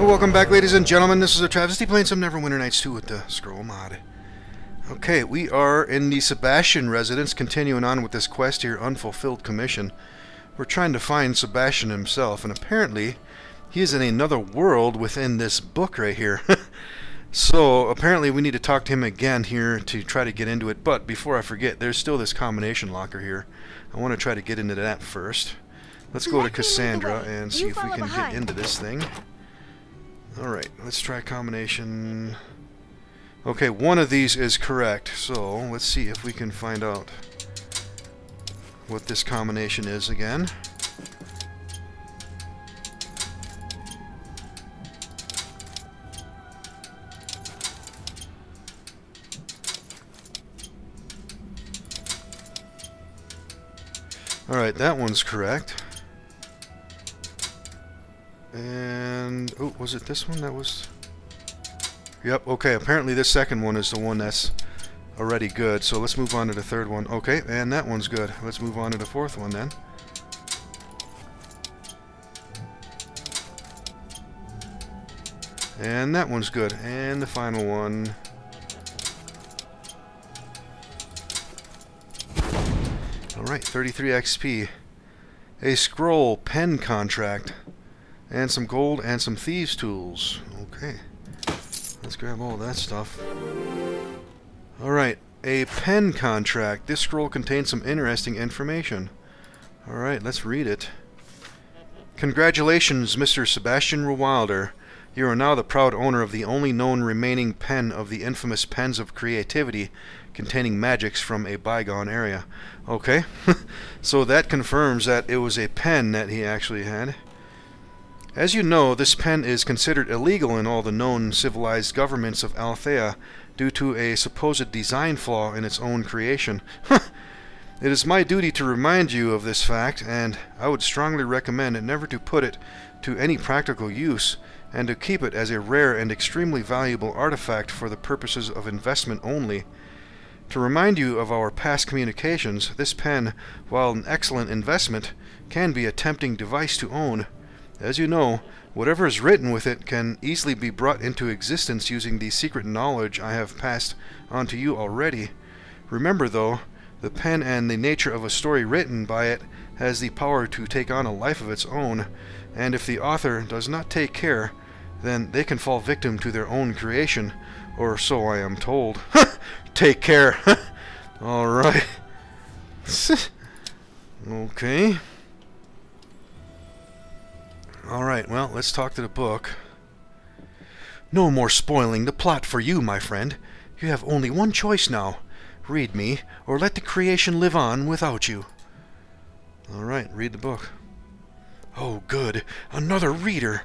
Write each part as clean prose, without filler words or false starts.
welcome back, ladies and gentlemen. This is a Travesty playing some Neverwinter Nights 2 with the Scroll mod. Okay, we are in the Sebastian residence, continuing on with this quest here, Unfulfilled Commission. We're trying to find Sebastian himself, and apparently he is in another world within this book right here. So, apparently we need to talk to him again here to try to get into it. But before I forget, there's still this combination locker here. I want to try to get into that first. Let's go to Cassandra and see if we can get into this thing. Alright, let's try combination. Okay, one of these is correct, so let's see if we can find out what this combination is again. Alright, that one's correct. And, oh, was it this one that was... Yep, okay, apparently this second one is the one that's already good, so let's move on to the third one. Okay, and that one's good. Let's move on to the fourth one then. And that one's good. And the final one... Alright, 33 XP. A scroll pen contract. And some gold and some thieves' tools. Okay. Let's grab all that stuff. Alright, a pen contract. This scroll contains some interesting information. Alright, let's read it. Congratulations, Mr. Sebastian Rewilder. You are now the proud owner of the only known remaining pen of the infamous Pens of Creativity, containing magics from a bygone area. Okay, so that confirms that it was a pen that he actually had. As you know, this pen is considered illegal in all the known civilized governments of Althea due to a supposed design flaw in its own creation. It is my duty to remind you of this fact, and I would strongly recommend never to put it to any practical use, and to keep it as a rare and extremely valuable artifact for the purposes of investment only. To remind you of our past communications, this pen, while an excellent investment, can be a tempting device to own. As you know, whatever is written with it can easily be brought into existence using the secret knowledge I have passed on to you already. Remember, though, the pen and the nature of a story written by it has the power to take on a life of its own, and if the author does not take care, then they can fall victim to their own creation, or so I am told. Take care! Alright. Okay. Alright, well, let's talk to the book. No more spoiling the plot for you, my friend. You have only one choice now. Read me, or let the creation live on without you. Alright, read the book. Oh, good. Another reader!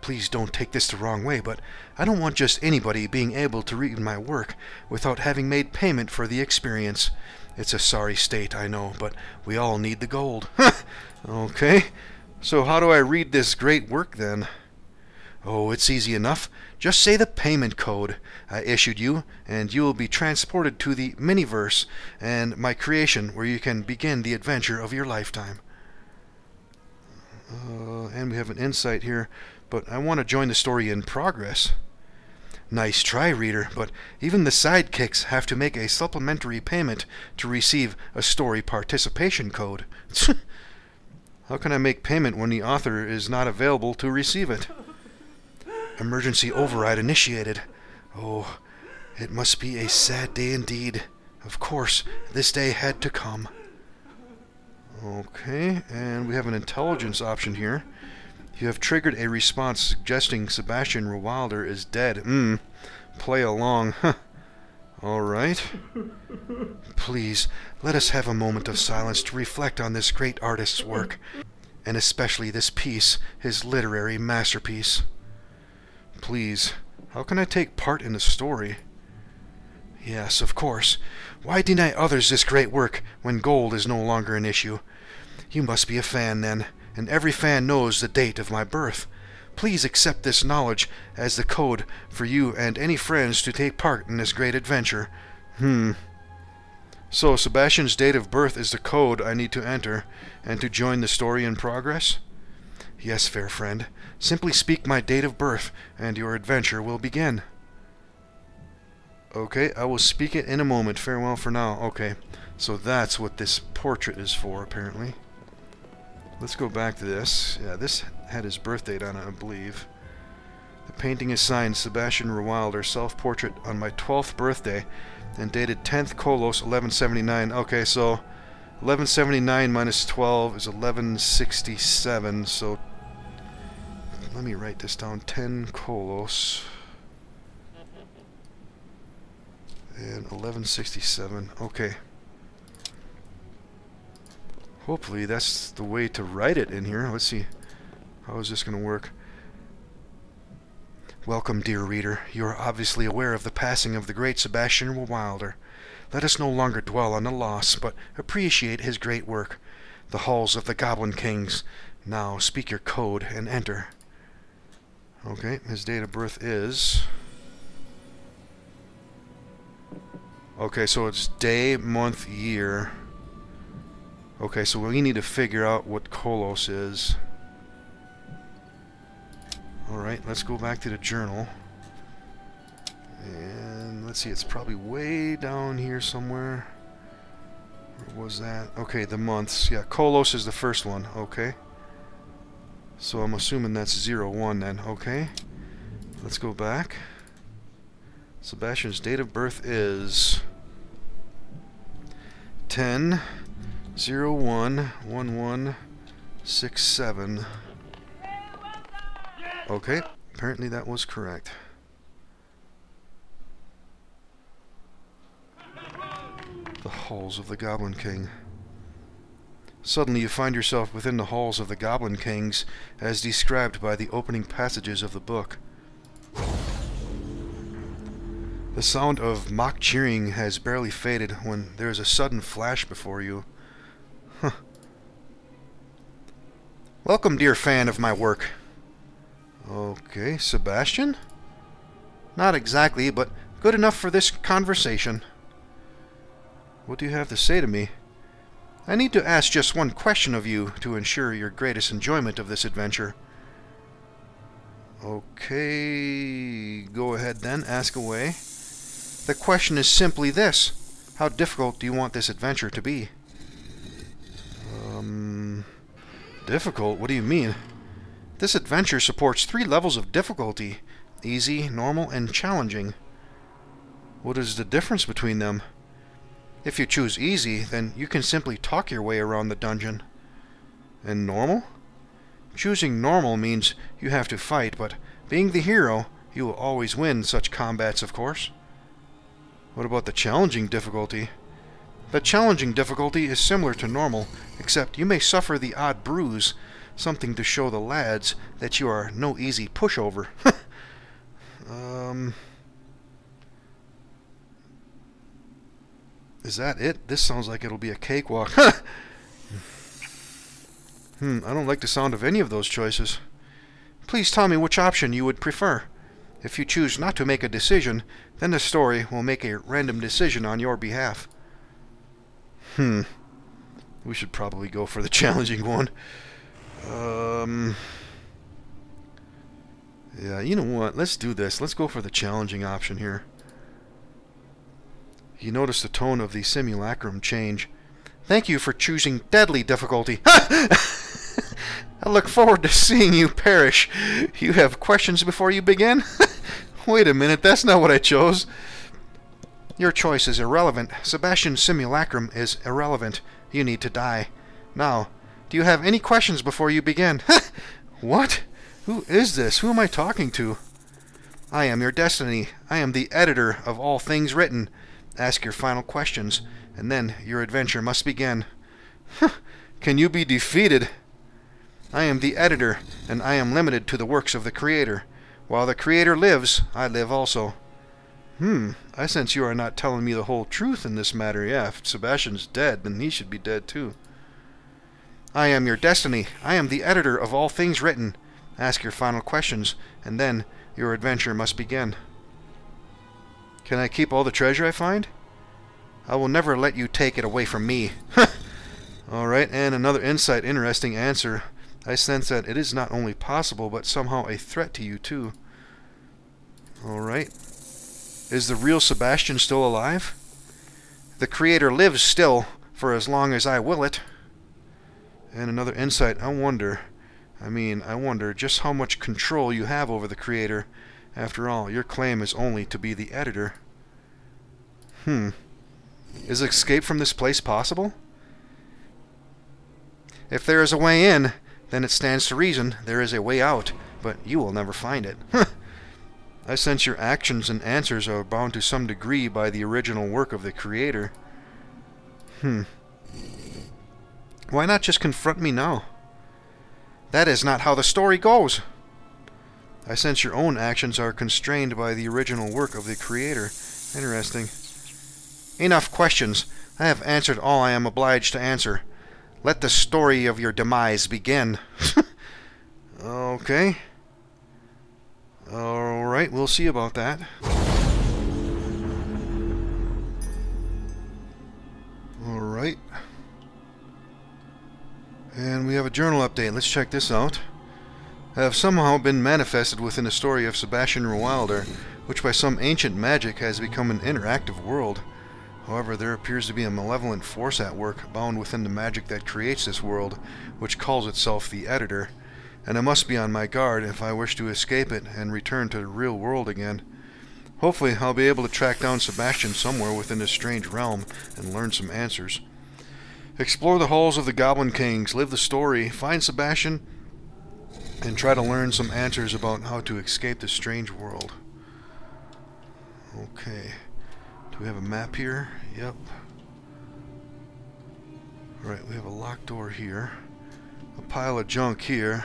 Please don't take this the wrong way, but I don't want just anybody being able to read my work without having made payment for the experience. It's a sorry state, I know, but we all need the gold. Okay. So how do I read this great work, then? Oh, it's easy enough. Just say the payment code I issued you, and you will be transported to the Miniverse and my creation, where you can begin the adventure of your lifetime. And we have an insight here, but I want to join the story in progress. Nice try, reader, but even the sidekicks have to make a supplementary payment to receive a story participation code. How can I make payment when the author is not available to receive it? Emergency override initiated. Oh, it must be a sad day indeed. Of course, this day had to come. Okay, and we have an intelligence option here. You have triggered a response suggesting Sebastian Rewilder is dead. Play along. Alright. Please, let us have a moment of silence to reflect on this great artist's work, and especially this piece, his literary masterpiece. Please, how can I take part in the story? Yes, of course. Why deny others this great work when gold is no longer an issue? You must be a fan, then, and every fan knows the date of my birth. Please accept this knowledge as the code for you and any friends to take part in this great adventure. So Sebastian's date of birth is the code I need to enter, and to join the story in progress? Yes, fair friend. Simply speak my date of birth, and your adventure will begin. Okay, I will speak it in a moment. Farewell for now. Okay, so that's what this portrait is for, apparently. Let's go back to this. Yeah, this had his birth date on it, I believe. The painting is signed Sebastian Rewilder, self-portrait on my 12th birthday, and dated 10th Kolos, 1179. Okay, so 1179 minus 12 is 1167, so let me write this down. 10 Kolos and 1167. Okay. Hopefully that's the way to write it in here. Let's see. How is this going to work? Welcome, dear reader. You are obviously aware of the passing of the great Sebastian Rewilder. Let us no longer dwell on the loss, but appreciate his great work. The halls of the Goblin Kings. Now speak your code and enter. Okay, his date of birth is... Okay, so it's day, month, year. Okay, so we need to figure out what Kolos is. Alright, let's go back to the journal. And let's see, it's probably way down here somewhere. Where was that? Okay, the months. Yeah, Kolos is the first one. Okay. So I'm assuming that's 01 then. Okay. Let's go back. Sebastian's date of birth is 10/01/1167. Okay, apparently that was correct. The halls of the Goblin King. Suddenly you find yourself within the halls of the Goblin Kings, as described by the opening passages of the book. The sound of mock cheering has barely faded when there is a sudden flash before you. Huh. Welcome, dear fan of my work. Okay, Sebastian? Not exactly, but good enough for this conversation. What do you have to say to me? I need to ask just one question of you to ensure your greatest enjoyment of this adventure. Okay, go ahead then, ask away. The question is simply this. How difficult do you want this adventure to be? Difficult? What do you mean? This adventure supports 3 levels of difficulty. Easy, normal, and challenging. What is the difference between them? If you choose easy, then you can simply talk your way around the dungeon. And normal? Choosing normal means you have to fight, but being the hero, you will always win such combats, of course. What about the challenging difficulty? The challenging difficulty is similar to normal, except you may suffer the odd bruise, something to show the lads that you are no easy pushover. Is that it? This sounds like it'll be a cakewalk. I don't like the sound of any of those choices. Please tell me which option you would prefer. If you choose not to make a decision, then the story will make a random decision on your behalf. We should probably go for the challenging one. Yeah, you know what? Let's do this. Let's go for the challenging option here. You notice the tone of the simulacrum change. Thank you for choosing deadly difficulty. I look forward to seeing you perish. You have questions before you begin? Wait a minute, that's not what I chose. Your choice is irrelevant. Sebastian's simulacrum is irrelevant. You need to die. Now, do you have any questions before you begin? What? Who is this? Who am I talking to? I am your destiny. I am the editor of all things written. Ask your final questions, and then your adventure must begin. Can you be defeated? I am the editor, and I am limited to the works of the Creator. While the Creator lives, I live also. I sense you are not telling me the whole truth in this matter. Yeah, if Sebastian's dead, then he should be dead too. I am your destiny. I am the editor of all things written. Ask your final questions, and then your adventure must begin. Can I keep all the treasure I find? I will never let you take it away from me. Alright, and another insight, interesting answer. I sense that it is not only possible, but somehow a threat to you, too. Alright. Is the real Sebastian still alive? The Creator lives still, for as long as I will it. And another insight. I wonder just how much control you have over the Creator. After all, your claim is only to be the editor. Is escape from this place possible? If there is a way in, then it stands to reason there is a way out, but you will never find it. I sense your actions and answers are bound to some degree by the original work of the Creator. Why not just confront me now? That is not how the story goes. I sense your own actions are constrained by the original work of the Creator. Interesting. Enough questions. I have answered all I am obliged to answer. Let the story of your demise begin. Okay. Alright, we'll see about that. Alright. And we have a journal update. Let's check this out. Have somehow been manifested within the story of Sebastian Rewilder, which by some ancient magic has become an interactive world. However, there appears to be a malevolent force at work, bound within the magic that creates this world, which calls itself the Editor, and I must be on my guard if I wish to escape it and return to the real world again. Hopefully, I'll be able to track down Sebastian somewhere within this strange realm and learn some answers. Explore the halls of the Goblin Kings, live the story, find Sebastian, and try to learn some answers about how to escape this strange world. Okay. Do we have a map here? Yep. Alright, we have a locked door here. A pile of junk here.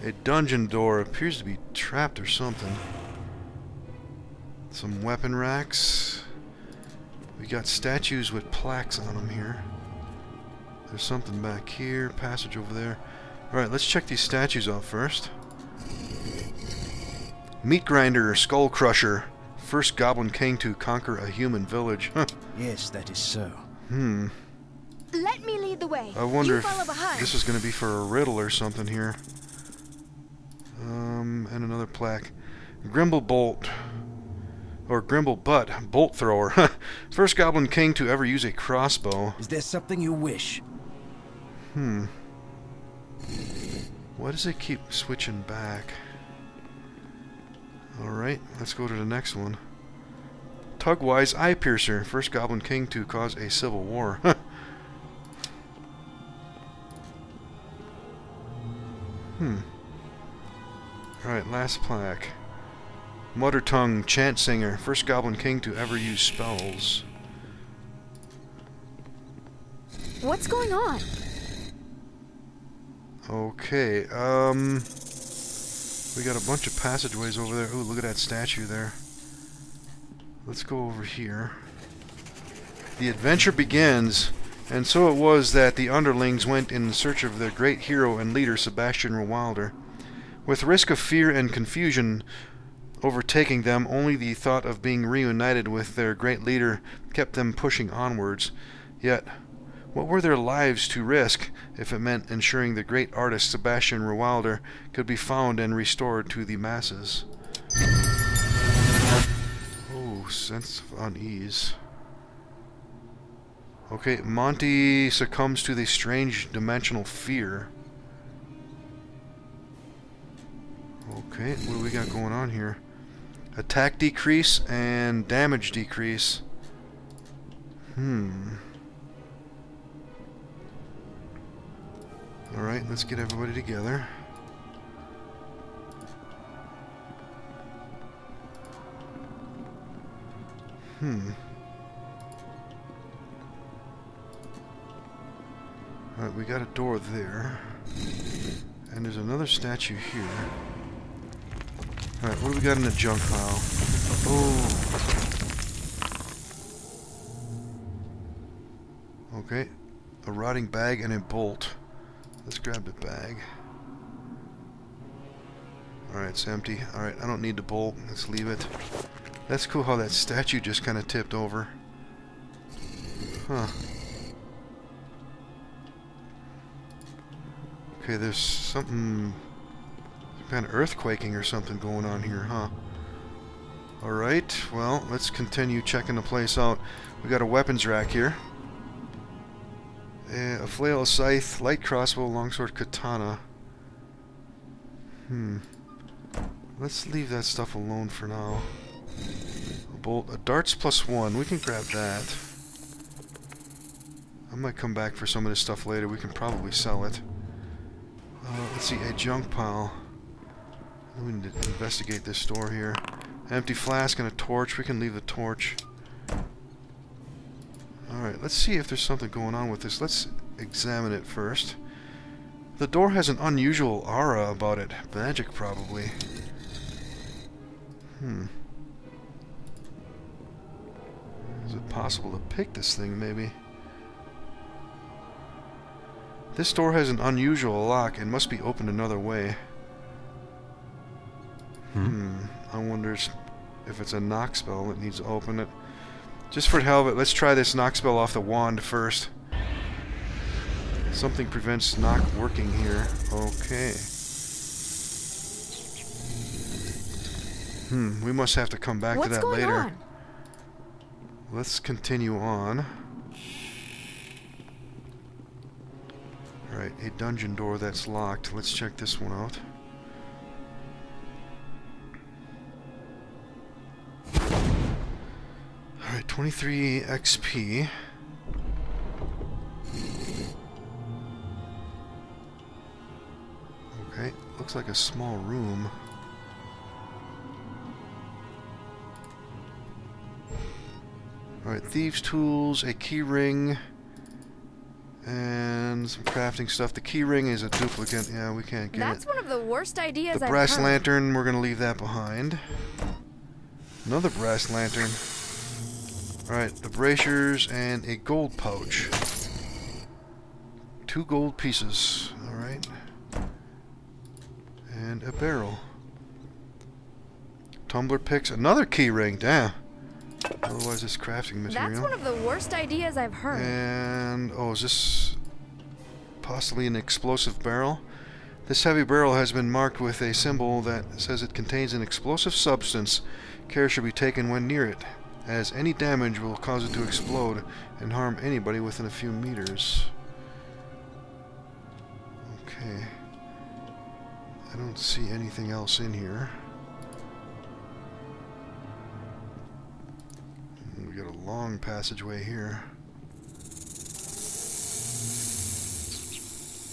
A dungeon door appears to be trapped or something. Some weapon racks. We got statues with plaques on them here. There's something back here. Passage over there. Alright, let's check these statues out first. Meat Grinder, Skull Crusher. First Goblin King to conquer a human village. Yes, that is so. Let me lead the way. I wonder you follow if behind. this is going to be for a riddle or something here. And another plaque. Grimble Bolt. Or Grimble Butt. Bolt Thrower. First Goblin King to ever use a crossbow. Is there something you wish? Why does it keep switching back? Alright, let's go to the next one. Tugwise Eye Piercer. First Goblin King to cause a civil war. Alright, last plaque. Mutter Tongue Chant Singer. First Goblin King to ever use spells. What's going on? Okay, we got a bunch of passageways over there. Ooh, look at that statue there. Let's go over here. The adventure begins, and so it was that the underlings went in search of their great hero and leader, Sebastian Rewilder. With risk of fear and confusion overtaking them, only the thought of being reunited with their great leader kept them pushing onwards. Yet, what were their lives to risk if it meant ensuring the great artist Sebastian Rewilder could be found and restored to the masses? Oh, sense of unease. Okay, Monty succumbs to the strange dimensional fear. Okay, what do we got going on here? Attack decrease and damage decrease. Alright, let's get everybody together. Alright, we got a door there. And there's another statue here. Alright, what do we got in the junk pile? Oh. Okay. A rotting bag and a bolt. Let's grab the bag. Alright, it's empty. Alright, I don't need the bolt. Let's leave it. That's cool how that statue just kind of tipped over. Huh. Okay, there's some kind of earthquaking or something going on here, huh? Alright, well, let's continue checking the place out. We got a weapons rack here. A flail, a scythe, light crossbow, longsword, katana. Let's leave that stuff alone for now. A bolt, a darts +1. We can grab that. I might come back for some of this stuff later. We can probably sell it. Let's see, a junk pile. We need to investigate this door here. Empty flask and a torch. We can leave the torch. Alright, let's see if there's something going on with this. Let's examine it first. The door has an unusual aura about it. Magic, probably. Is it possible to pick this thing, maybe? This door has an unusual lock and must be opened another way. I wonder if it's a knock spell that needs to open it. Just for the hell of it, let's try this knock spell off the wand first. Something prevents knock working here. Okay. We must have to come back to that later. On? Let's continue on. Alright, a dungeon door that's locked. Let's check this one out. Alright, 23 XP. Okay, looks like a small room. Alright, thieves' tools, a key ring, and some crafting stuff. The key ring is a duplicate. Yeah, we can't get it. That's one of the worst ideas I've The brass heard. lantern, we're going to leave that behind. Another brass lantern. Alright, the bracers and a gold pouch. 2 gold pieces. Alright. And a barrel. Tumbler picks. Another key ring. Damn. Otherwise, it's crafting material. That's one of the worst ideas I've heard. And, oh, is this possibly an explosive barrel? This heavy barrel has been marked with a symbol that says it contains an explosive substance. Care should be taken when near it, as any damage will cause it to explode and harm anybody within a few meters. Okay. I don't see anything else in here. We got a long passageway here.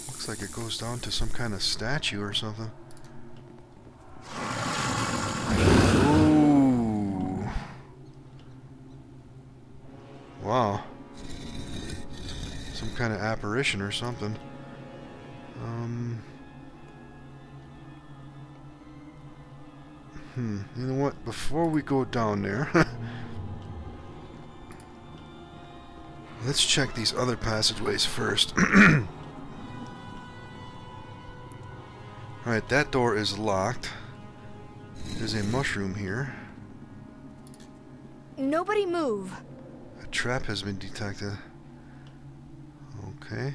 Looks like it goes down to some kind of statue or something. Ooh. Wow. Some kind of apparition or something. You know what? Before we go down there, let's check these other passageways first. Alright, that door is locked. There's a mushroom here. Nobody move. A trap has been detected. Okay.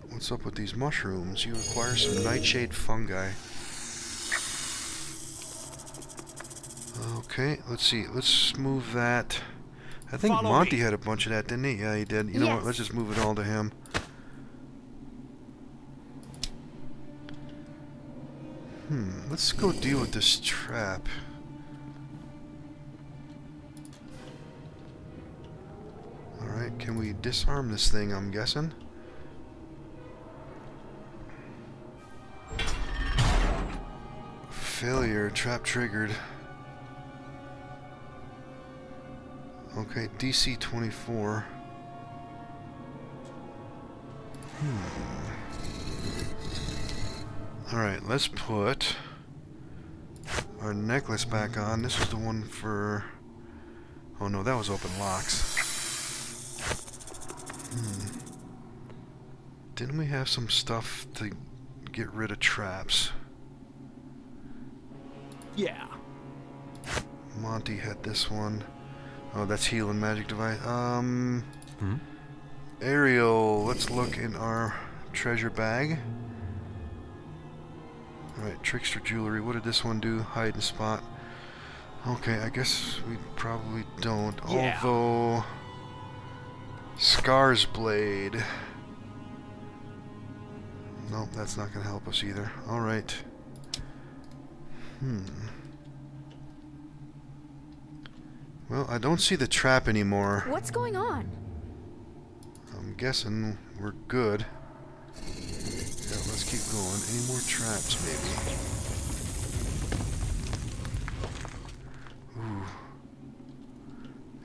What's up with these mushrooms? You acquire some nightshade fungi. Okay, let's see. Let's move that. I think Follow Monty me. had a bunch of that, didn't he? Yeah, he did. You know what? Let's just move it all to him. Let's go deal with this trap. Alright, can we disarm this thing, I'm guessing? Failure, trap triggered. Okay, DC 24. Alright, let's put our necklace back on. This is the one for... Oh no, that was open locks. Didn't we have some stuff to get rid of traps? Yeah. Monty had this one. Oh, that's heal and magic device. Ariel, let's look in our treasure bag. Alright, trickster jewelry. What did this one do? Hide and spot. Okay, I guess we probably don't. Yeah. Although... Scar's blade. Nope, that's not going to help us either. Alright. Well, I don't see the trap anymore. What's going on? I'm guessing we're good. Yeah, let's keep going. Any more traps, maybe? Ooh.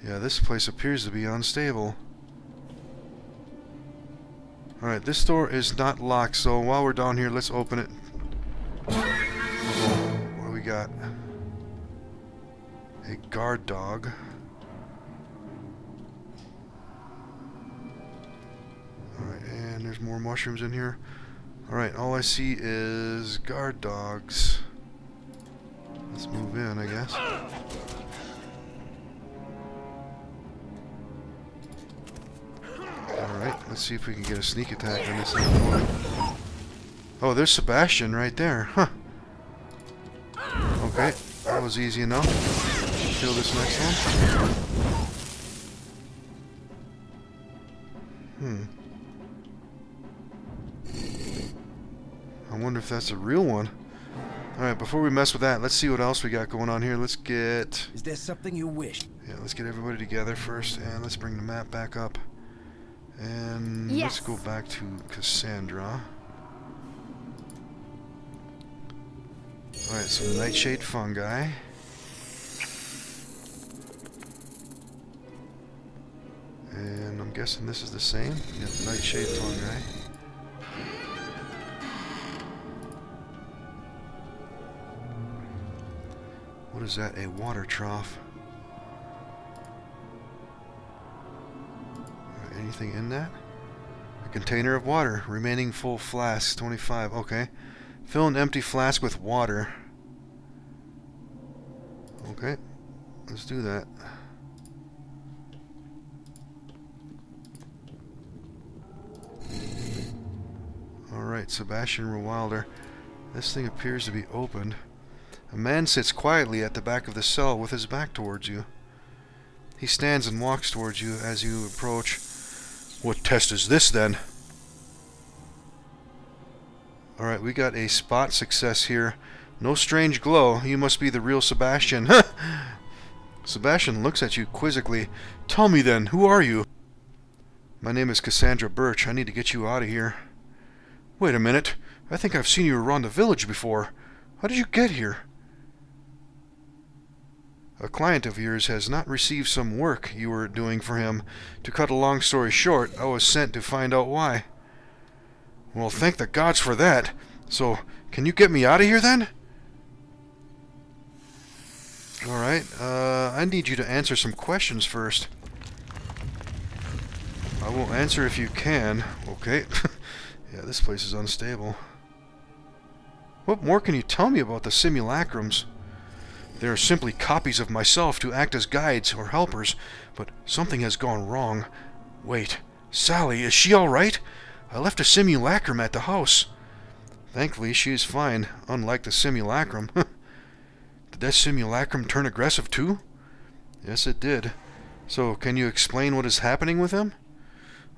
Yeah, this place appears to be unstable. Alright, this door is not locked, so while we're down here, let's open it. What do we got? A guard dog. Alright, and there's more mushrooms in here. Alright, all I see is guard dogs. Let's move in, I guess. Alright, let's see if we can get a sneak attack on this thing. Oh, there's Sebastian right there. Huh. Okay, that was easy enough. Kill this next one. I wonder if that's a real one. Alright, before we mess with that, let's see what else we got going on here. Let's get... Is there something you wish? Yeah, let's get everybody together first, and let's bring the map back up. And Yes. let's go back to Cassandra. Alright, some nightshade fungi. And I'm guessing this is the same. Yep, nightshade fungi. What is that? A water trough. Anything in that? A container of water. Remaining full flask. 25. Okay. Fill an empty flask with water. Okay. Let's do that. Alright, Sebastian Rewilder. This thing appears to be opened. A man sits quietly at the back of the cell with his back towards you. He stands and walks towards you as you approach. What test is this, then? Alright, we got a spot success here. No strange glow. You must be the real Sebastian. Sebastian looks at you quizzically. Tell me then, who are you? My name is Cassandra Birch. I need to get you out of here. Wait a minute. I think I've seen you around the village before. How did you get here? A client of yours has not received some work you were doing for him. To cut a long story short, I was sent to find out why. Well, thank the gods for that. So, can you get me out of here then? Alright, I need you to answer some questions first. I will answer if you can. Okay. Yeah, this place is unstable. What more can you tell me about the simulacrums? They are simply copies of myself to act as guides or helpers, but something has gone wrong. Wait, Sally, is she all right? I left a simulacrum at the house. Thankfully, she is fine, unlike the simulacrum. Did that simulacrum turn aggressive too? Yes, it did. So, can you explain what is happening with him?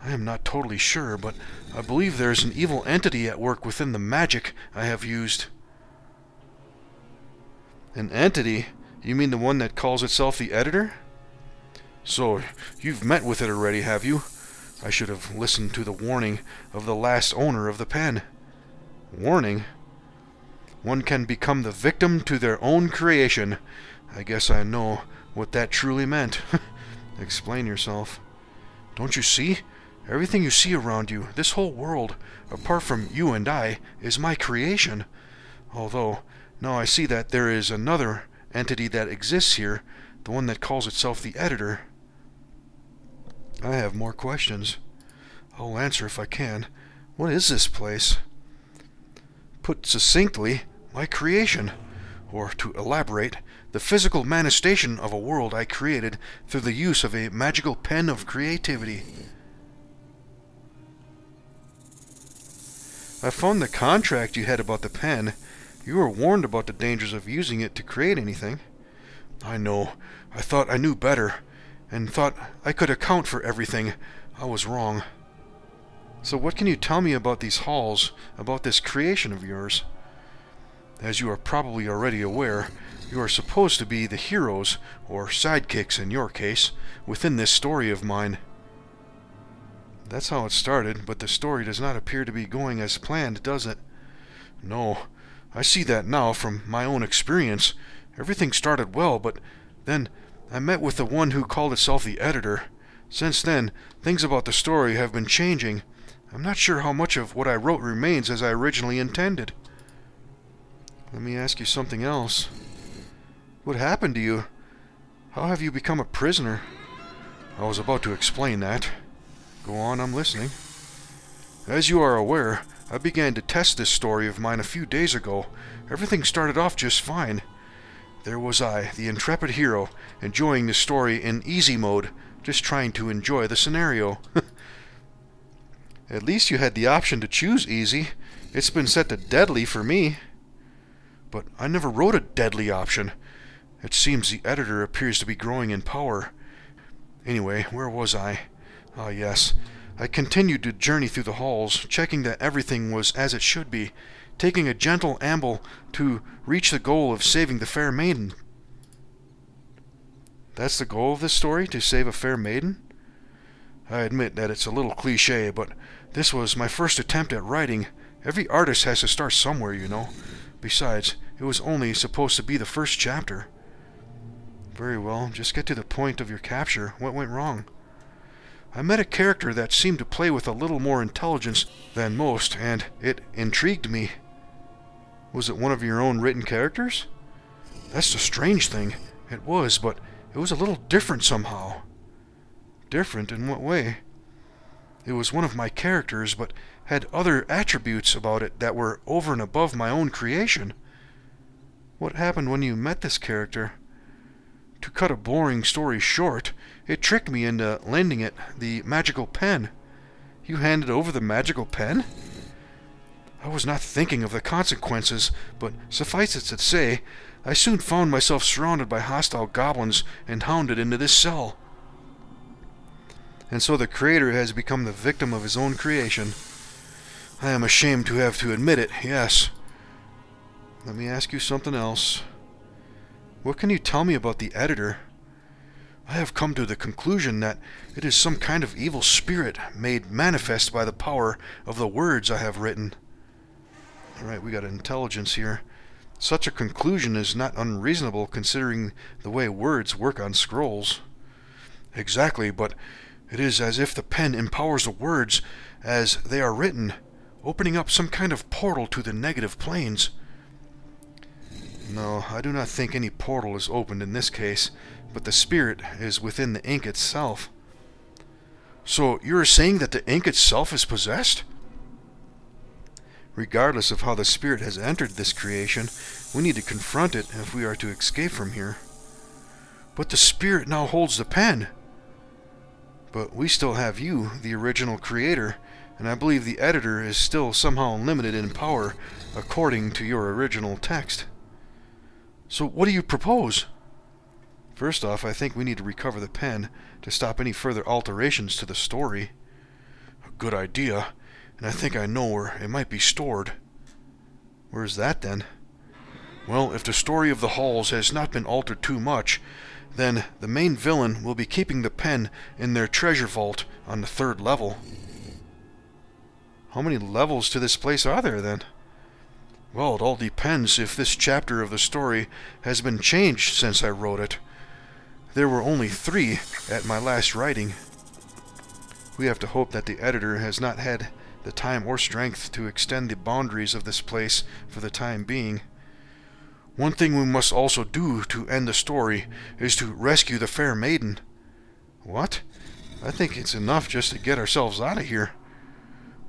I am not totally sure, but I believe there is an evil entity at work within the magic I have used. An entity? You mean the one that calls itself the Editor? So, you've met with it already, have you? I should have listened to the warning of the last owner of the pen. Warning? One can become the victim to their own creation. I guess I know what that truly meant. Explain yourself. Don't you see? Everything you see around you, this whole world, apart from you and I, is my creation. Although, now I see that there is another entity that exists here, the one that calls itself the Editor. I have more questions. I'll answer if I can. What is this place? Put succinctly, my creation. Or, to elaborate, the physical manifestation of a world I created through the use of a magical pen of creativity. I found the contract you had about the pen. You were warned about the dangers of using it to create anything. I know. I thought I knew better, and thought I could account for everything. I was wrong. So what can you tell me about these halls, about this creation of yours? As you are probably already aware, you are supposed to be the heroes, or sidekicks in your case, within this story of mine. That's how it started, but the story does not appear to be going as planned, does it? No, I see that now from my own experience. Everything started well, but then I met with the one who called itself the editor. Since then, things about the story have been changing. I'm not sure how much of what I wrote remains as I originally intended. Let me ask you something else. What happened to you? How have you become a prisoner? I was about to explain that. Go on, I'm listening. As you are aware, I began to test this story of mine a few days ago. Everything started off just fine. There was I, the intrepid hero, enjoying the story in easy mode, just trying to enjoy the scenario. At least you had the option to choose easy. It's been set to deadly for me. But I never wrote a deadly option. It seems the editor appears to be growing in power. Anyway, where was I? Ah, yes. I continued to journey through the halls, checking that everything was as it should be, taking a gentle amble to reach the goal of saving the fair maiden. That's the goal of this story, to save a fair maiden? I admit that it's a little cliché, but this was my first attempt at writing. Every artist has to start somewhere, you know. Besides, it was only supposed to be the first chapter. Very well, just get to the point of your capture. What went wrong? I met a character that seemed to play with a little more intelligence than most, and it intrigued me. Was it one of your own written characters? That's the strange thing. It was, but it was a little different somehow. Different in what way? It was one of my characters, but had other attributes about it that were over and above my own creation. What happened when you met this character? To cut a boring story short, it tricked me into lending it the magical pen. You handed over the magical pen? I was not thinking of the consequences, but suffice it to say, I soon found myself surrounded by hostile goblins and hounded into this cell. And so the creator has become the victim of his own creation. I am ashamed to have to admit it, yes. Let me ask you something else. What can you tell me about the editor? I have come to the conclusion that it is some kind of evil spirit made manifest by the power of the words I have written. Alright, we got intelligence here. Such a conclusion is not unreasonable considering the way words work on scrolls. Exactly, but it is as if the pen empowers the words as they are written, opening up some kind of portal to the negative planes. No, I do not think any portal is opened in this case, but the spirit is within the ink itself. So you are saying that the ink itself is possessed? Regardless of how the spirit has entered this creation, we need to confront it if we are to escape from here. But the spirit now holds the pen. But we still have you, the original creator, and I believe the editor is still somehow limited in power according to your original text. So what do you propose? First off, I think we need to recover the pen to stop any further alterations to the story. A good idea, and I think I know where it might be stored. Where is that then? Well, if the story of the halls has not been altered too much, then the main villain will be keeping the pen in their treasure vault on the 3rd level. How many levels to this place are there then? Well, it all depends if this chapter of the story has been changed since I wrote it. There were only 3 at my last writing. We have to hope that the editor has not had the time or strength to extend the boundaries of this place for the time being. One thing we must also do to end the story is to rescue the fair maiden. What? I think it's enough just to get ourselves out of here.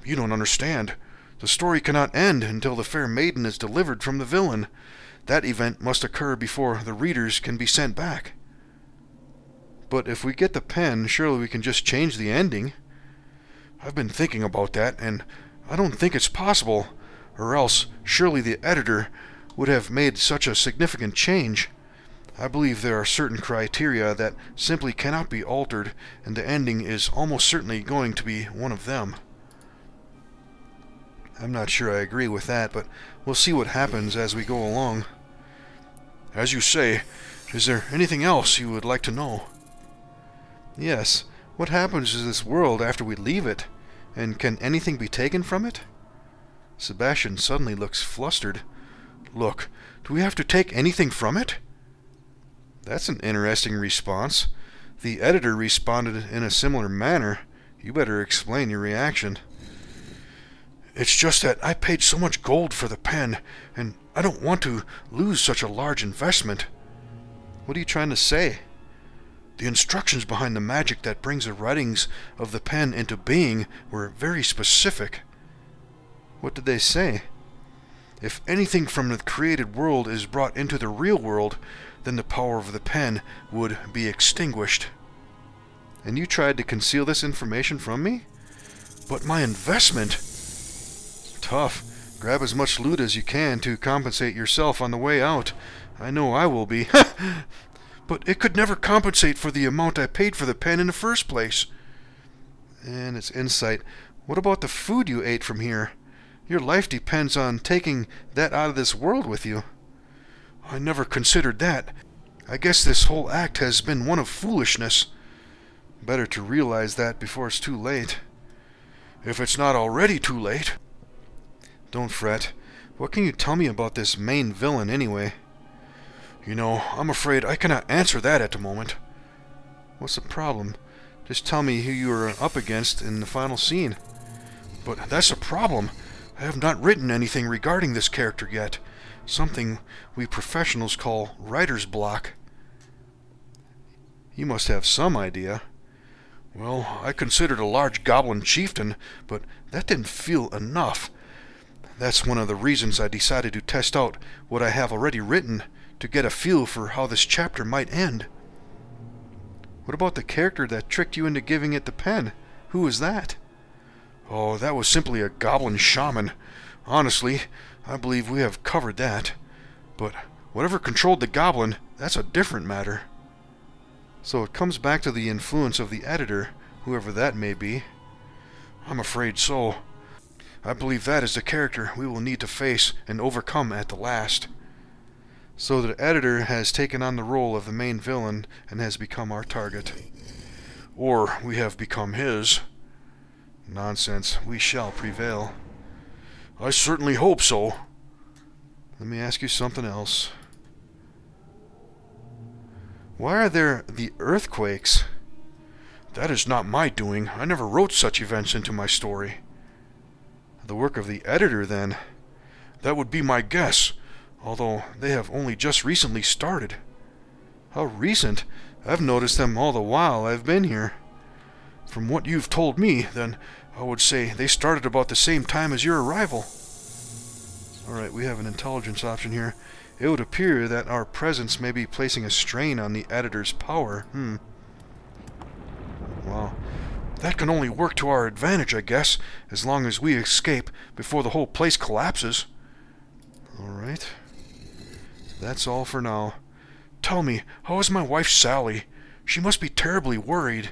You don't understand. The story cannot end until the fair maiden is delivered from the villain. That event must occur before the readers can be sent back. But if we get the pen, surely we can just change the ending. I've been thinking about that, and I don't think it's possible, or else surely the editor would have made such a significant change. I believe there are certain criteria that simply cannot be altered, and the ending is almost certainly going to be one of them. I'm not sure I agree with that, but we'll see what happens as we go along. As you say, is there anything else you would like to know? Yes. What happens to this world after we leave it? And can anything be taken from it? Sebastian suddenly looks flustered. Look, do we have to take anything from it? That's an interesting response. The editor responded in a similar manner. You better explain your reaction. It's just that I paid so much gold for the pen, and I don't want to lose such a large investment. What are you trying to say? The instructions behind the magic that brings the writings of the pen into being were very specific. What did they say? If anything from the created world is brought into the real world, then the power of the pen would be extinguished. And you tried to conceal this information from me? But my investment... Tough. Grab as much loot as you can to compensate yourself on the way out. I know I will be. But it could never compensate for the amount I paid for the pen in the first place. And it's insight. What about the food you ate from here? Your life depends on taking that out of this world with you. I never considered that. I guess this whole act has been one of foolishness. Better to realize that before it's too late. If it's not already too late. Don't fret. What can you tell me about this main villain anyway? You know, I'm afraid I cannot answer that at the moment. What's the problem? Just tell me who you are up against in the final scene. But that's a problem. I have not written anything regarding this character yet. Something we professionals call writer's block. You must have some idea. Well, I considered a large goblin chieftain, but that didn't feel enough. That's one of the reasons I decided to test out what I have already written, to get a feel for how this chapter might end. What about the character that tricked you into giving it the pen? Who was that? Oh, that was simply a goblin shaman. Honestly, I believe we have covered that. But whatever controlled the goblin, that's a different matter. So it comes back to the influence of the editor, whoever that may be. I'm afraid so. I believe that is the character we will need to face and overcome at the last. So the editor has taken on the role of the main villain and has become our target. Or we have become his. Nonsense. We shall prevail. I certainly hope so. Let me ask you something else. Why are there the earthquakes? That is not my doing. I never wrote such events into my story. The work of the editor, then? That would be my guess, although they have only just recently started. How recent? I've noticed them all the while I've been here. From what you've told me, then, I would say they started about the same time as your arrival. Alright, we have an intelligence option here. It would appear that our presence may be placing a strain on the editor's power. Well, that can only work to our advantage, I guess, as long as we escape before the whole place collapses. Alright. That's all for now. Tell me, how is my wife Sally? She must be terribly worried.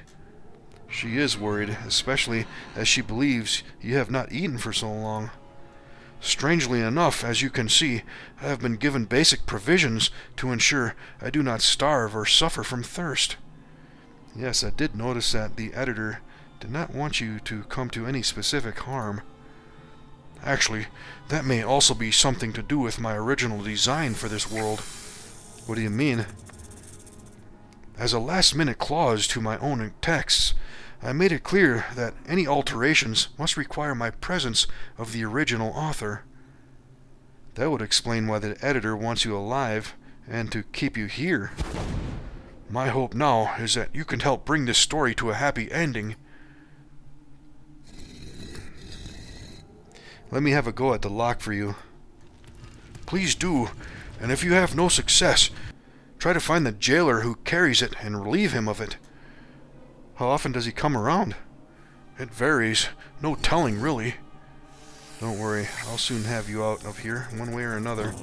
She is worried, especially as she believes you have not eaten for so long. Strangely enough, as you can see, I have been given basic provisions to ensure I do not starve or suffer from thirst. Yes, I did notice that the editor did not want you to come to any specific harm. Actually, that may also be something to do with my original design for this world. What do you mean? As a last-minute clause to my own texts, I made it clear that any alterations must require my presence of the original author. That would explain why the editor wants you alive and to keep you here. My hope now is that you can help bring this story to a happy ending. Let me have a go at the lock for you. Please do, and if you have no success, try to find the jailer who carries it and relieve him of it. How often does he come around? It varies. No telling, really. Don't worry, I'll soon have you out of here, one way or another.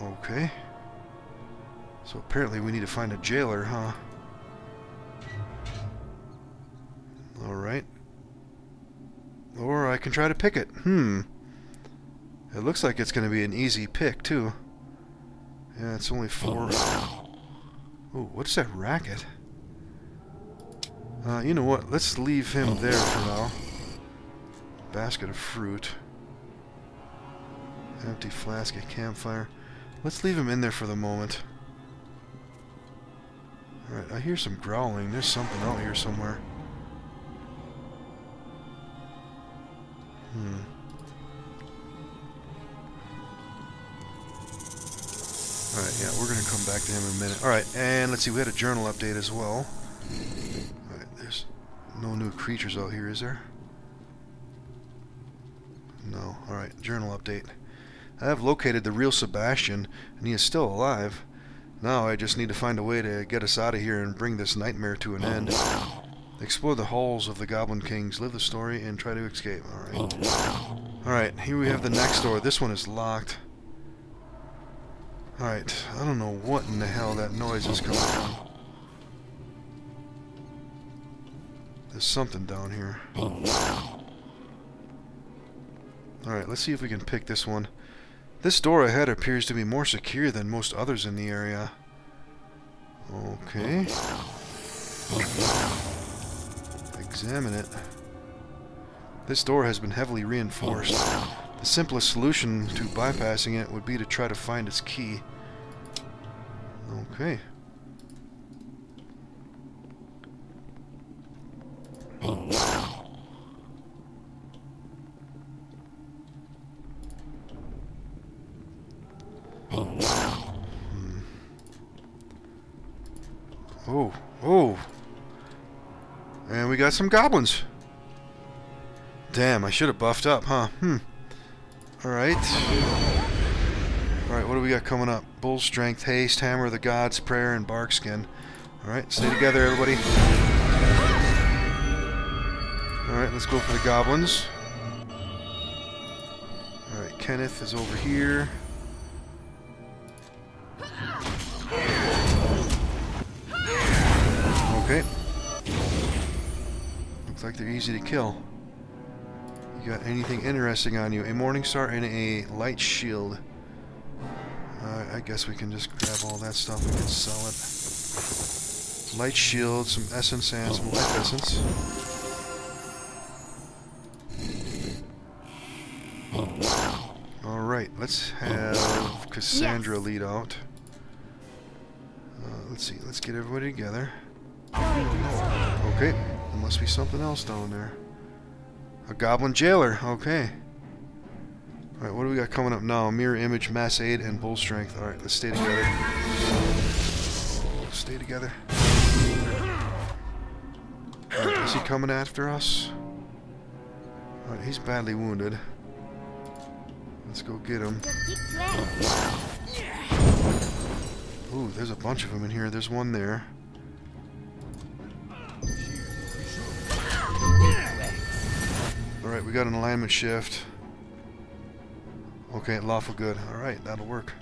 Okay. So apparently we need to find a jailer, huh? Alright. Or I can try to pick it. It looks like it's going to be an easy pick, too. Yeah, it's only 4. Ooh, what's that racket? You know what? Let's leave him there for now. Basket of fruit. Empty flask at campfire. Let's leave him in there for the moment. Alright, I hear some growling. There's something out here somewhere. Alright, yeah, we're gonna come back to him in a minute. Alright, and let's see, we had a journal update as well. Alright, there's no new creatures out here, is there? No. Alright, journal update. I have located the real Sebastian, and he is still alive. Now I just need to find a way to get us out of here and bring this nightmare to an end. Explore the halls of the Goblin Kings, live the story, and try to escape. Alright. Alright, here we have the next door. This one is locked. Alright, I don't know what in the hell that noise is coming from. There's something down here. Alright, let's see if we can pick this one. This door ahead appears to be more secure than most others in the area. Okay. Examine it. This door has been heavily reinforced. The simplest solution to bypassing it would be to try to find its key. Okay. Oh. And we got some goblins. Damn, I should have buffed up, huh? Alright. Alright, what do we got coming up? Bull Strength, Haste, Hammer of the Gods, Prayer, and Barkskin. Alright, stay together, everybody. Alright, let's go for the goblins. Alright, Kenneth is over here. Okay. Looks like they're easy to kill. You got anything interesting on you? A Morning Star and a Light Shield. I guess we can just grab all that stuff. We can sell it. Light Shield, some Essence, and some Life Essence. Alright, let's have Cassandra lead out. Let's see, let's get everybody together. Okay, there must be something else down there. A Goblin Jailer, okay. Alright, what do we got coming up now? Mirror Image, Mass Aid, and Bull Strength. Alright, let's stay together. Stay together. Alright, is he coming after us? Alright, he's badly wounded. Let's go get him. Ooh, there's a bunch of them in here. There's one there. Alright, we got an alignment shift. Okay, lawful good. Alright, that'll work.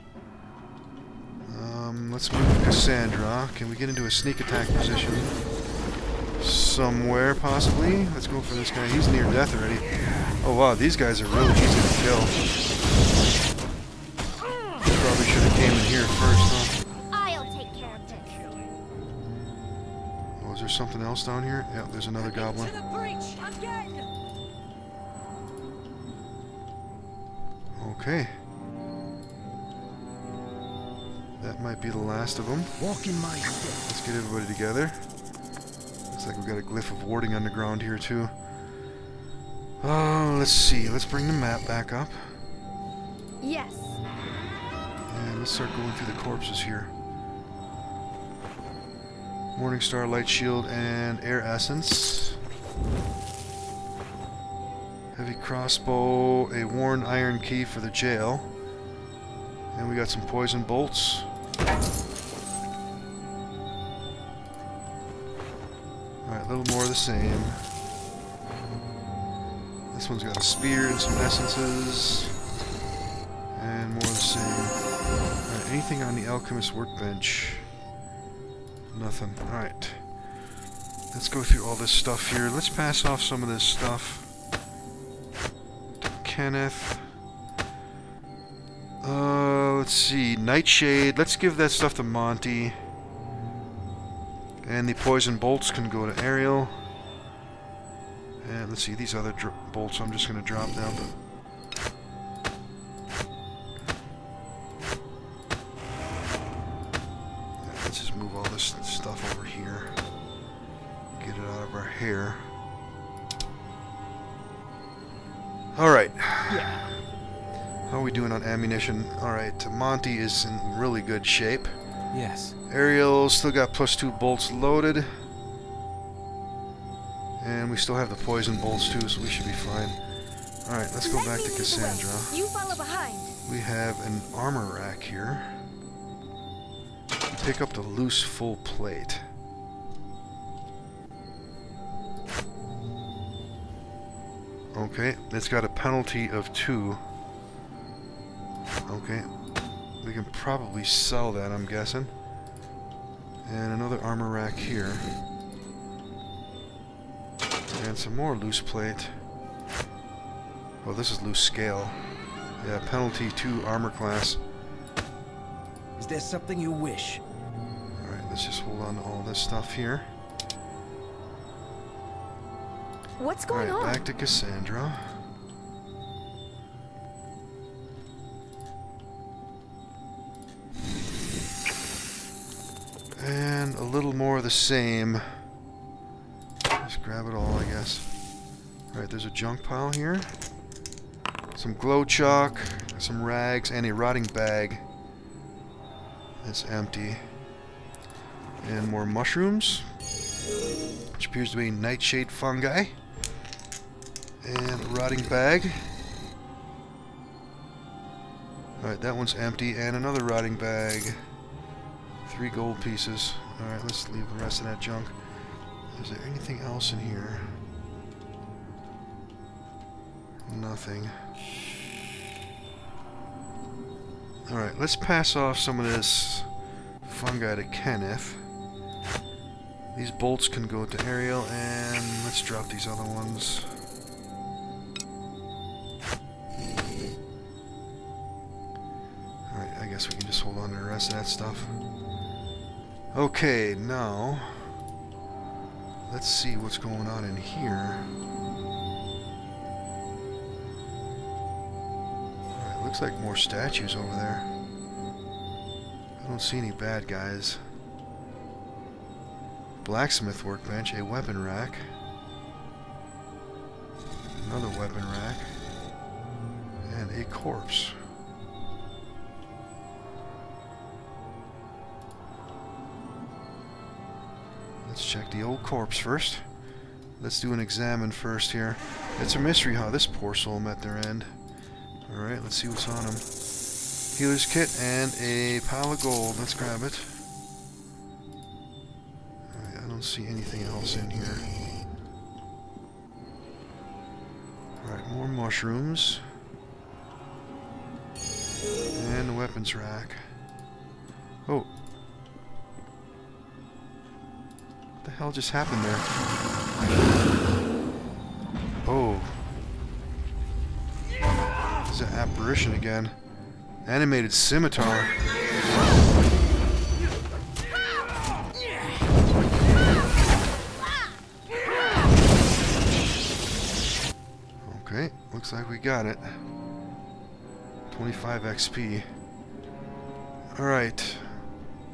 Let's move Cassandra. Can we get into a sneak attack position? Somewhere, possibly? Let's go for this guy. He's near death already. Oh wow, these guys are really easy to kill. Probably should have came in here first, huh? I'll take care of this. Oh, is there something else down here? Yeah, there's another goblin. To the breach again. Okay. That might be the last of them. Walk in my step. Let's get everybody together. Looks like we've got a glyph of warding on the ground here too. Oh, let's see. Let's bring the map back up. Yes. And let's start going through the corpses here. Morning Star, Light Shield, and Air Essence. Heavy Crossbow, a worn iron key for the jail. And we got some poison bolts. Alright, a little more of the same. This one's got a spear and some essences. And more of the same. Alright, anything on the alchemist workbench? Nothing. Alright. Let's go through all this stuff here. Let's pass off some of this stuff to Kenneth. Let's see. Nightshade. Let's give that stuff to Monty. And the poison bolts can go to Ariel. And let's see, these other bolts I'm just going to drop them. Let's just move all this stuff over here. Get it out of our hair. Alright. Yeah. How are we doing on ammunition? Alright, Monty is in really good shape. Yes. Ariel still got +2 bolts loaded. And we still have the poison bolts too, so we should be fine. Alright, let's go back to Cassandra. You follow behind. We have an armor rack here. Pick up the loose full plate. Okay, it's got a penalty of 2. Okay, we can probably sell that, I'm guessing. And another armor rack here. And some more loose plate. Oh, this is loose scale. Yeah, penalty 2 armor class. Is there something you wish? Alright, let's just hold on to all this stuff here. What's going Alright, on? back to Cassandra. And a little more of the same. Just grab it all, I guess. Alright, there's a junk pile here. Some glow chalk, some rags, and a rotting bag. It's empty. And more mushrooms, which appears to be nightshade fungi. And a rotting bag. Alright, that one's empty. And another rotting bag. 3 gold pieces. Alright, let's leave the rest of that junk. Is there anything else in here? Nothing. Alright, let's pass off some of this fungi to Kenneth. These bolts can go to Ariel, and let's drop these other ones. Alright, I guess we can just hold on to the rest of that stuff. Okay, now let's see what's going on in here. Alright, looks like more statues over there. I don't see any bad guys. Blacksmith workbench, a weapon rack. Another weapon rack. And a corpse. Let's check the old corpse first. Let's do an examine first here. It's a mystery how this poor soul met their end. Alright, let's see what's on him. Healer's kit and a pile of gold. Let's grab it. Alright, I don't see anything else in here. Alright, more mushrooms. And a weapons rack. Oh. What the hell just happened there? Oh. There's an apparition again. Animated scimitar. Okay, looks like we got it. 25 XP. Alright.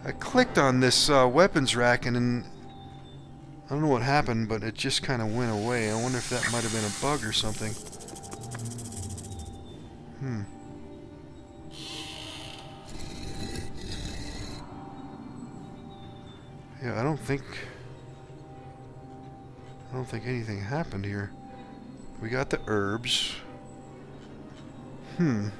I clicked on this weapons rack and then I don't know what happened, but it just kind of went away. I wonder if that might have been a bug or something. Yeah, I don't think anything happened here. We got the herbs. Alright,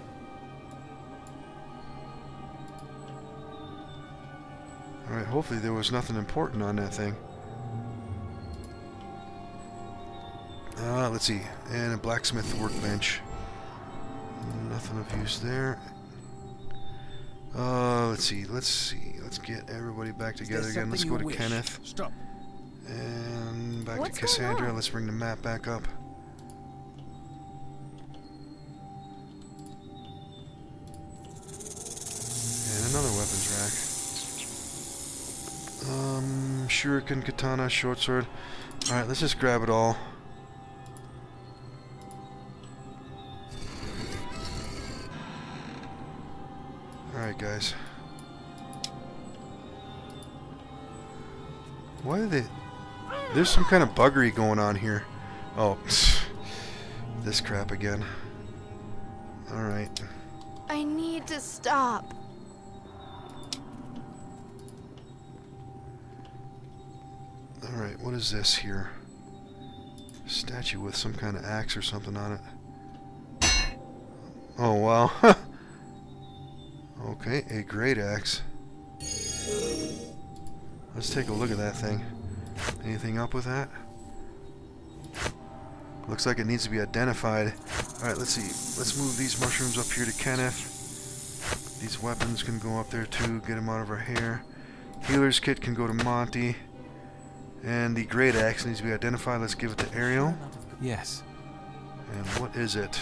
hopefully there was nothing important on that thing. Let's see. And a blacksmith workbench. Nothing of use there. Let's see. Let's get everybody back together again. Let's go to Kenneth. Stop. And back What's to going Cassandra. on? Let's bring the map back up. And another weapons rack. Shuriken, katana, short sword. Alright, let's just grab it all. Alright, guys. Why are they... There's some kind of buggery going on here. Oh, this crap again. Alright. I need to stop. Alright, what is this here? Statue with some kind of axe or something on it. Oh, wow. Okay, a great axe. Let's take a look at that thing. Anything up with that? Looks like it needs to be identified. Alright, let's see. Let's move these mushrooms up here to Kenneth. These weapons can go up there too. Get them out of our hair. Healer's kit can go to Monty. And the great axe needs to be identified. Let's give it to Ariel. Yes. And what is it?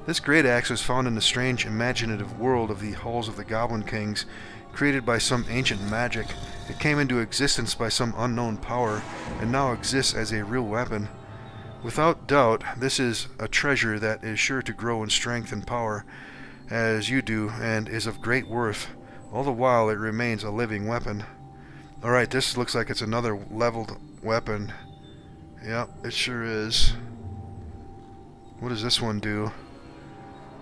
This great axe was found in the strange imaginative world of the halls of the Goblin Kings, created by some ancient magic. It came into existence by some unknown power, and now exists as a real weapon. Without doubt, this is a treasure that is sure to grow in strength and power, as you do, and is of great worth. All the while, it remains a living weapon. Alright, this looks like it's another leveled weapon. Yep, it sure is. What does this one do?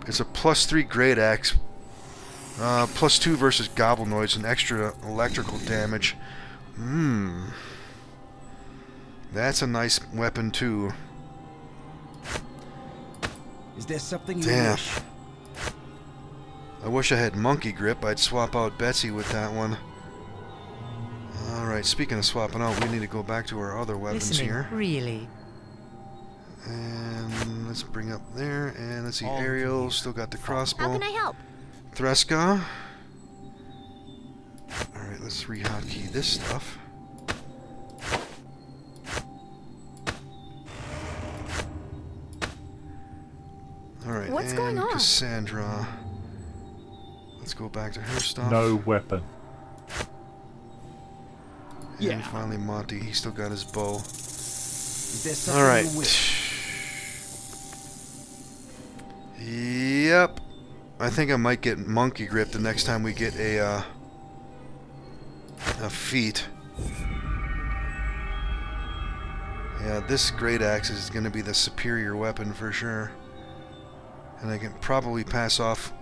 It's a +3 great axe. +2 versus goblinoids and extra electrical damage. That's a nice weapon too. Is there something you Damn. wish? I wish I had monkey grip. I'd swap out Betsy with that one. Alright, speaking of swapping out, we need to go back to our other weapons Listening, here. really? And let's bring up there, and let's see, All Ariel, these. still got the How crossbow. can I help? Threska. Alright, let's re-hotkey this stuff. Alright, What's and going on? Cassandra. Let's go back to her stuff. No weapon. And finally Monty, he still got his bow. Is there something Alright. you wish? Yep. I think I might get monkey grip the next time we get a feat. Yeah, this great axe is going to be the superior weapon for sure. And I can probably pass off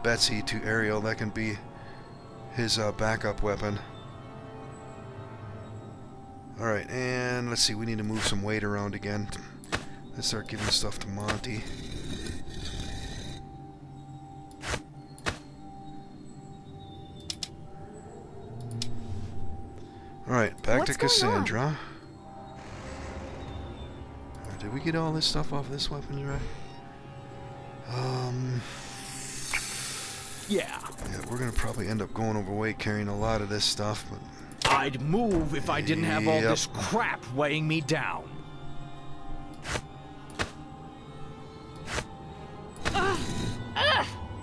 Betsy to Ariel. That can be his backup weapon. Alright, and let's see, we need to move some weight around again. Let's start giving stuff to Monty. Alright, back What's to going Cassandra. Did we get all this stuff off this weapon, right? Yeah, Yeah, we're gonna probably end up going overweight carrying a lot of this stuff, but I'd move if I didn't have all Yep. this crap weighing me down.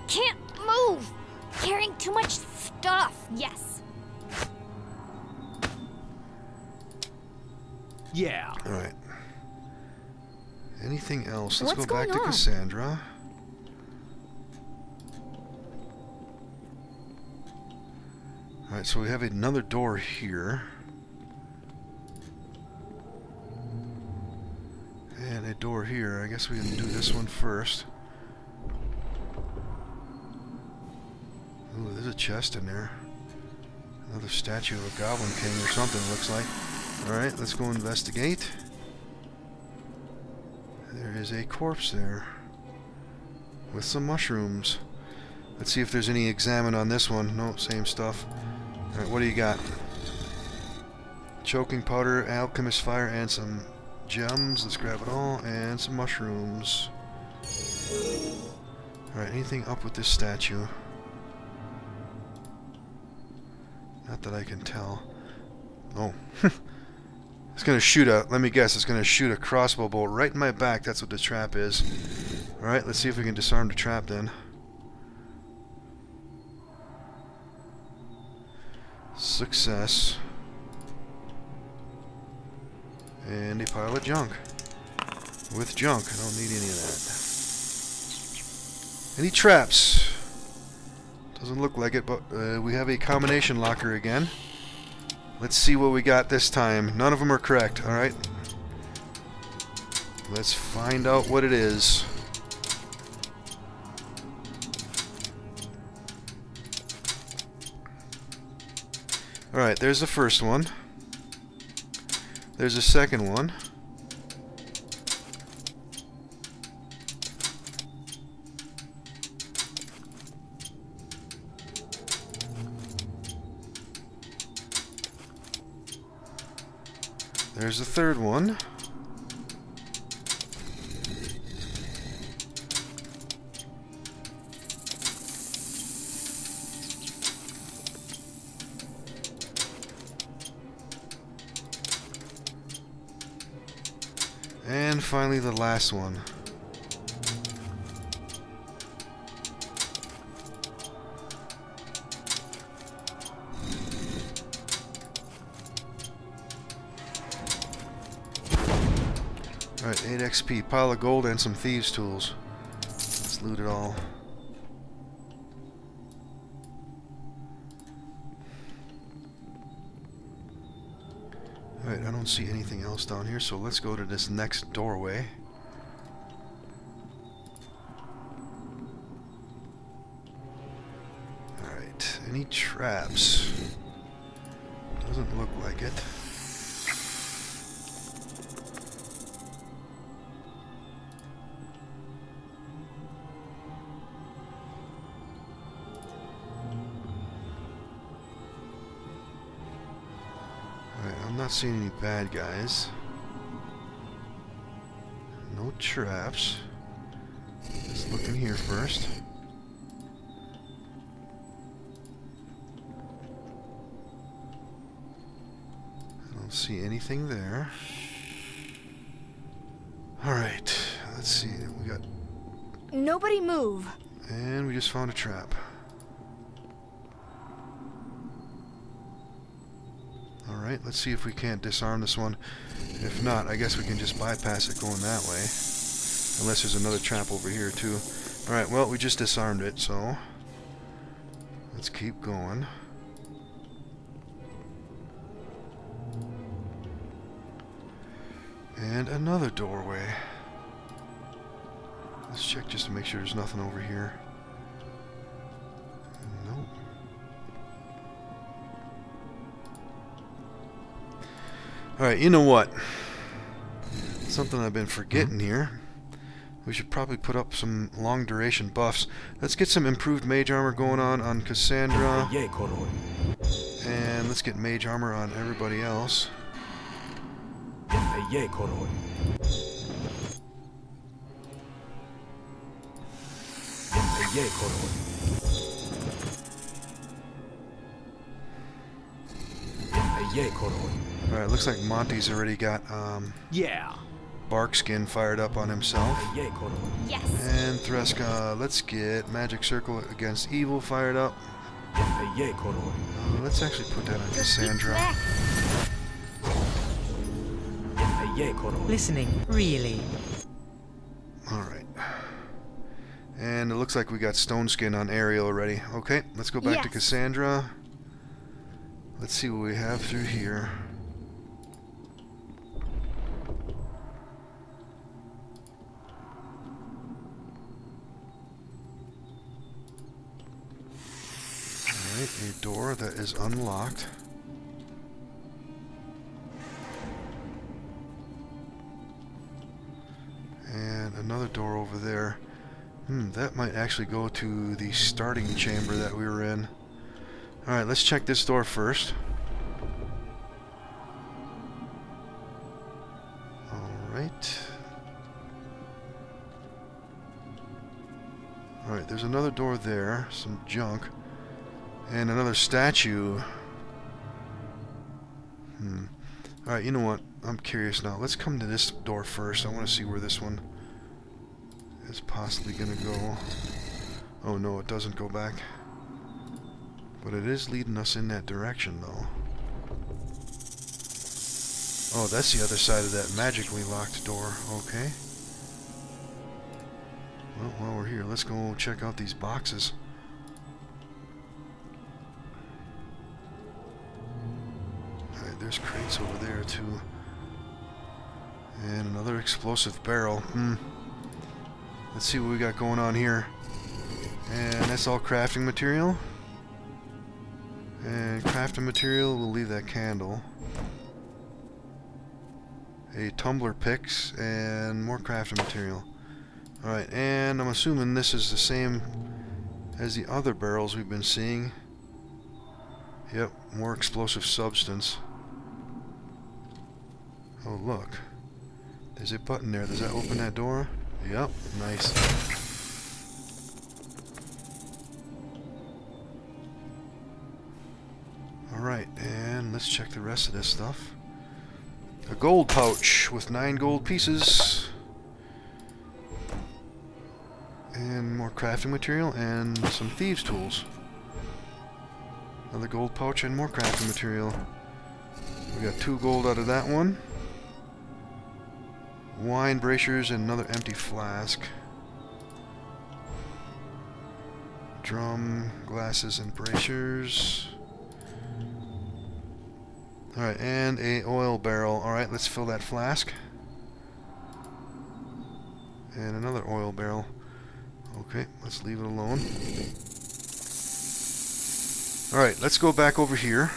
Can't move. Carrying too much stuff. Yes. Yeah. alright. Anything else? Let's What's go back going to on? Cassandra. Alright, so we have another door here. And a door here. I guess we can do this one first. Ooh, there's a chest in there. Another statue of a Goblin King or something, looks like. Alright, let's go investigate. There is a corpse there. With some mushrooms. Let's see if there's any examine on this one. No, same stuff. Alright, what do you got? Choking powder, alchemist fire, and some gems. Let's grab it all. And some mushrooms. Alright, anything up with this statue? Not that I can tell. Oh. It's gonna shoot a, let me guess, it's gonna shoot a crossbow bolt right in my back. That's what the trap is. Alright, let's see if we can disarm the trap then. Success. And a pile of junk. With junk, I don't need any of that. Any traps? Doesn't look like it, but we have a combination locker again. Let's see what we got this time. None of them are correct, alright? Let's find out what it is. Alright, there's the first one. There's the second one. There's the third one. And finally the last one. Alright, 8 XP, pile of gold, and some thieves' tools. Let's loot it all. Alright, I don't see anything else down here, so let's go to this next doorway. Alright, any traps? Doesn't look like it. I'm not seeing any bad guys. No traps. Let's look in here first. I don't see anything there. Alright, let's see. We got... Nobody move. And we just found a trap. Alright, let's see if we can't disarm this one. If not, I guess we can just bypass it going that way. Unless there's another trap over here too. Alright, well, we just disarmed it, so... let's keep going. And another doorway. Let's check just to make sure there's nothing over here. Nope. Alright, you know what? Something I've been forgetting here. We should probably put up some long duration buffs. Let's get some improved mage armor going on Cassandra. And let's get mage armor on everybody else. Alright, looks like Monty's already got Yeah. bark skin fired up on himself. Yes. And Threska, let's get magic circle against evil fired up. Let's actually put that on Cassandra. Listening, really. Alright. And it looks like we got stone skin on Ariel already. Okay, let's go back to Yes. Cassandra. Let's see what we have through here. Alright, a door that is unlocked. And another door over there. That might actually go to the starting chamber that we were in. Alright, let's check this door first. there's another door there. Some junk. And another statue. Alright, you know what? I'm curious now. Let's come to this door first. I want to see where this one is possibly going to go. Oh no, it doesn't go back. But it is leading us in that direction, though. Oh, that's the other side of that magically locked door. Okay. Well, while we're here, let's go check out these boxes. Alright, there's crates over there, too. And another explosive barrel. Let's see what we got going on here. And that's all crafting material. And crafting material, we'll leave that candle. A tumbler picks and more crafting material. Alright, and I'm assuming this is the same as the other barrels we've been seeing. Yep, more explosive substance. Oh look, there's a button there. Does that open that door? Yep, nice. Alright, and let's check the rest of this stuff. A gold pouch with 9 gold pieces. And more crafting material and some thieves' tools. Another gold pouch and more crafting material. We got 2 gold out of that one. Wine bracers and another empty flask. Drum, glasses, and bracers. Alright, and a oil barrel. Alright, let's fill that flask. And another oil barrel. Okay, let's leave it alone. Alright, let's go back over here.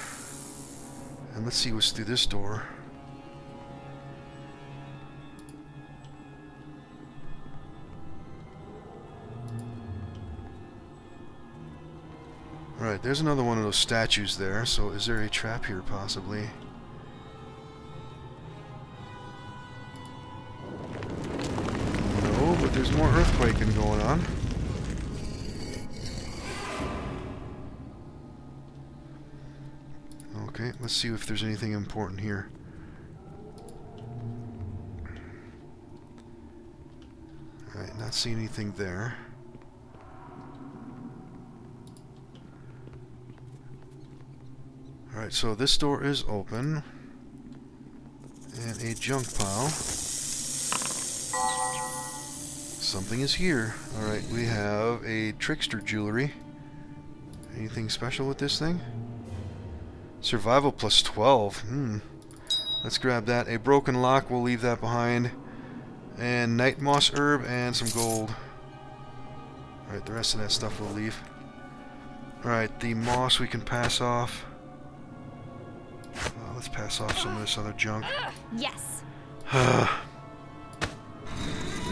And let's see what's through this door. Alright, there's another one of those statues there, so is there a trap here possibly? No, but there's more earthquaking going on. Okay, let's see if there's anything important here. Alright, not seeing anything there. Alright, so this door is open. And a junk pile. Something is here. Alright, we have a trickster jewelry. Anything special with this thing? Survival plus 12. Let's grab that. A broken lock, we'll leave that behind. And night moss herb and some gold. Alright, the rest of that stuff we'll leave. Alright, the moss we can pass off. Let's pass off some of this other junk. Yes.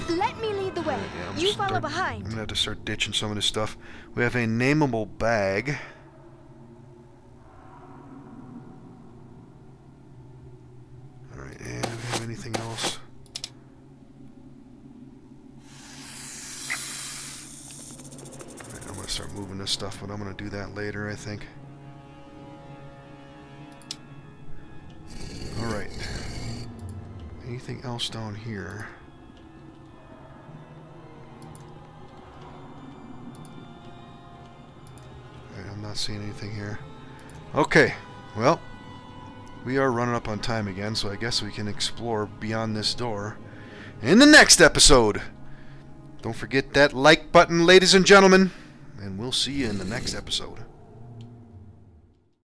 Let me lead the way. Yeah, You follow behind. I'm gonna have to start ditching some of this stuff. We have a nameable bag. Alright, and do we have anything else? Alright, I'm gonna start moving this stuff, but I'm gonna do that later, I think. Alright. Anything else down here? Alright, I'm not seeing anything here. Okay, well, we are running up on time again, so I guess we can explore beyond this door in the next episode. Don't forget that like button, ladies and gentlemen, and we'll see you in the next episode.